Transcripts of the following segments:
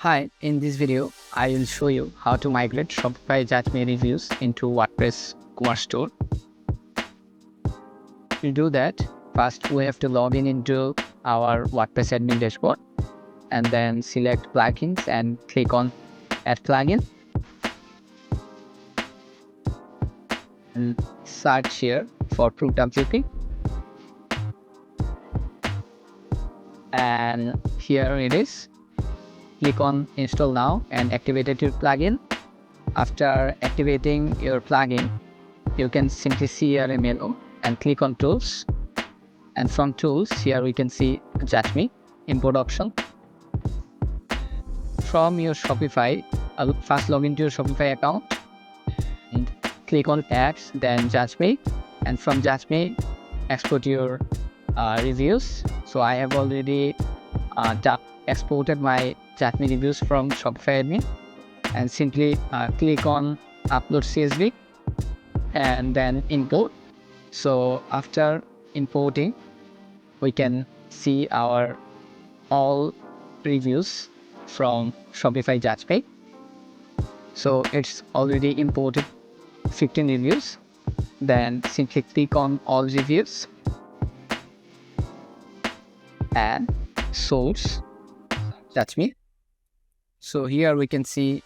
Hi, in this video, I will show you how to migrate Shopify Judge reviews into WordPress commerce store. To do that, first we have to log in into our WordPress admin dashboard and then select plugins and click on add plugin and search here for ProofWP. And here it is. Click on install now and activate your plugin. After activating your plugin, you can simply see your menu and click on tools. And from tools, here we can see Judge Me import option. From your Shopify, first log into your Shopify account and click on apps, then Judge Me. And from Judge Me, export your reviews. So I have already exported my Judge Me reviews from Shopify admin, and simply click on upload CSV and then import. So after importing, we can see our all reviews from Shopify Judge Me. So it's already imported 15 reviews. Then simply click on all reviews and source Judge Me. So here we can see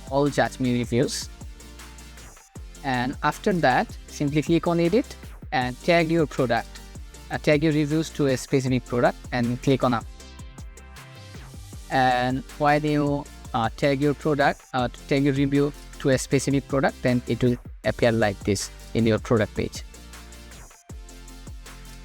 all Judge Me reviews. And after that, simply click on edit and tag your product. Tag your reviews to a specific product and click on up. And while you tag your product, tag your review to a specific product, then it will appear like this in your product page.